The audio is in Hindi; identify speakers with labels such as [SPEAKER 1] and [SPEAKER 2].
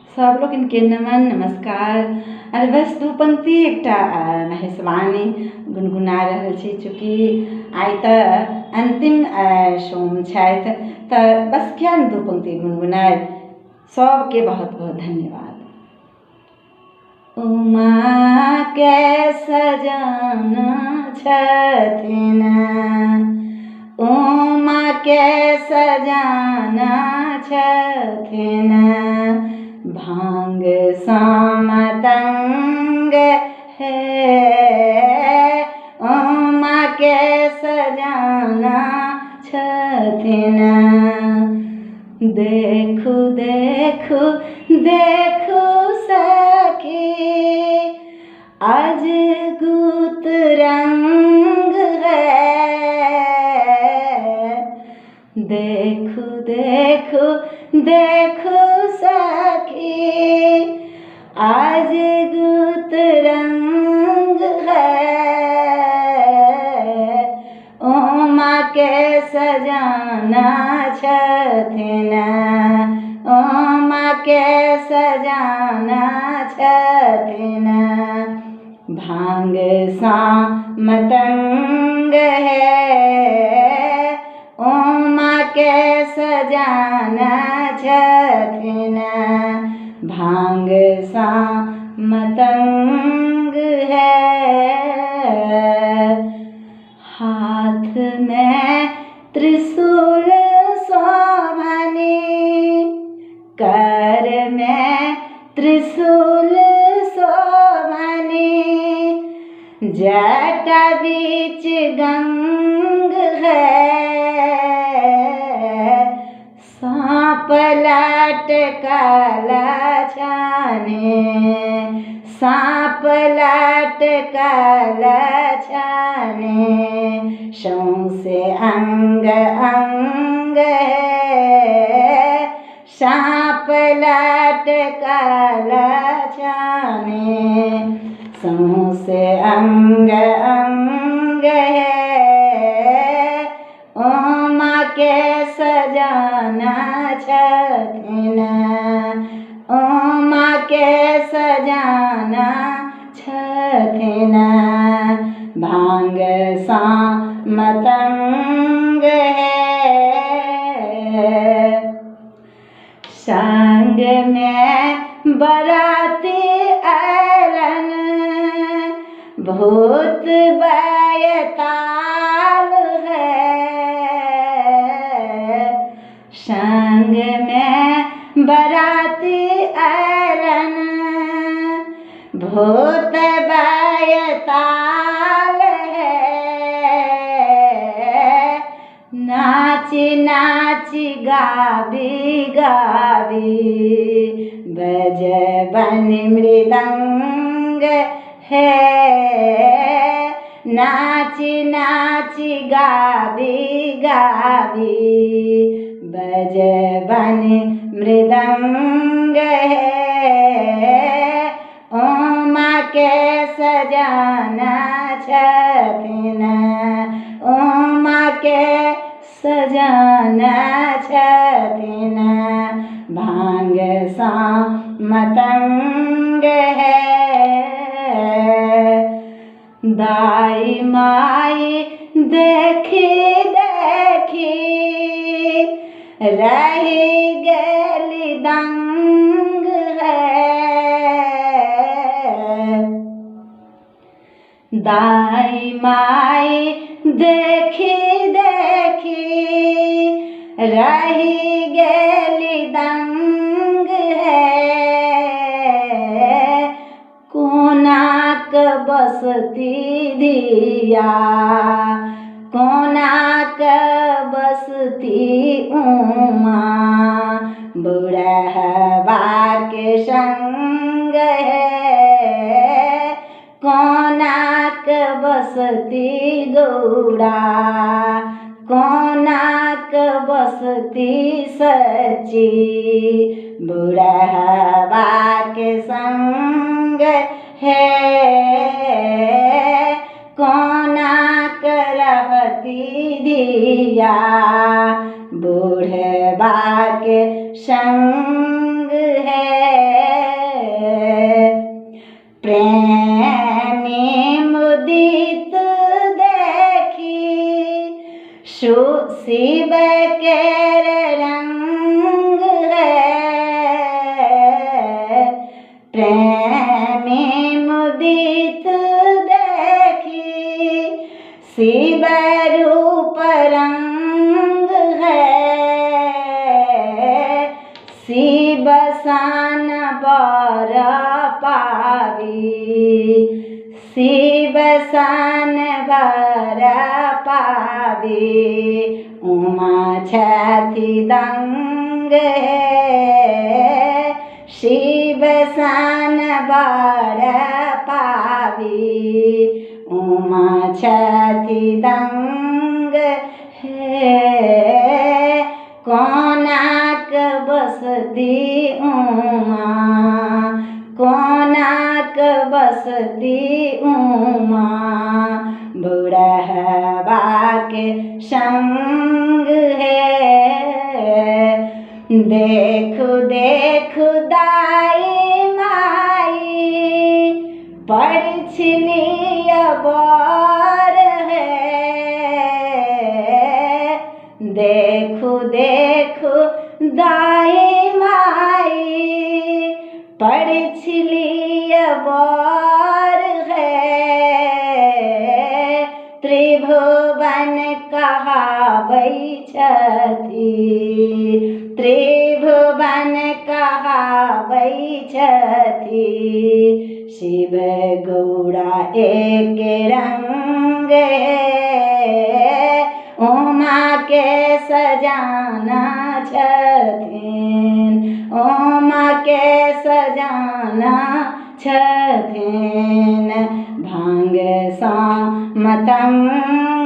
[SPEAKER 1] सब लोग इनके नमन नमस्कार। अरे बस दू पंक्ति एकटा महेशवाणी गुनगुना रहल छी, चूँकि आइ तऽ अंतिम सोम छथि, तऽ बस क्या ने दू पंक्ति गुनगुनाए। सबके बहुत बहुत धन्यवाद। उमा के सजाना छथिन, उमा के सजाना छथिन, भांग सामतंग है, उमा के सजाना छथिन। देखू देखू देखू सखी, आज गुत रंग है, देखू देखू देखू सखी, आज गुत रंग है, उमा के सजाना छथिन, उमा के सजाना छथिन, भांग सामतंग है, उमा के सजाना छथिन, भांग सामतंग है। हाथ में त्रिशूल शोभनी, कर में त्रिशूल शोभनी, जटा बीच गंग है, सांप लटकला छाने, सांप लटकला छाने, सौंसे अंग अंग है, सांप लटकला छाने, सौंसे अंग अंग है, उमा के सजाना छथिन, उमा के सजाना छथिन, भांग सामतंग है। संग में बराती आलन, भूत बैताल है, संग में बराती आलन, भूत बैताल है, नाची नाची गावी गावी, बजबनि मृदंग है, नाची नाची गावी गावी, बजबनि मृदंग है, उमा के सजाना छथिन, उमा के सजाना छथिन, भांग सामतंग है। दाई माई देखी देखी, रही गेली दंग है, दाई माई देखी देखी, रही गेली दंग है, कोनाक बसती धिया, कोनाक बसती उमा, बुढ़वा के संग है, कोनाक बसती गौड़ा, कोनाक बसती सची, बुढ़वा के संग है, कोनाक रहती धिया, बूढ़वा के संग है। प्रेमी मुदित देखी शिव केर रंग है। प्रेमी मुदित देखी शिव रूप रंग है। शिव सान बर पावी शिव सान बर पावी उमा छथि दंग है। शिव सान बर पावी उमा छथि दंग है। कोनाक बसती उमा कोनाक बसती उमा बुढ़हबा के संग है। देखु देखु दाई माई परिछली बर है। देखु देखु दाई माई परिछली बर है। त्रिभुवन कहाबै छथि त्रिभुवन कहाबै छथि शिव गौरा एक रंग है। उमा के सजाना छथिन उमा के सजाना छथिन भांग सा मतंग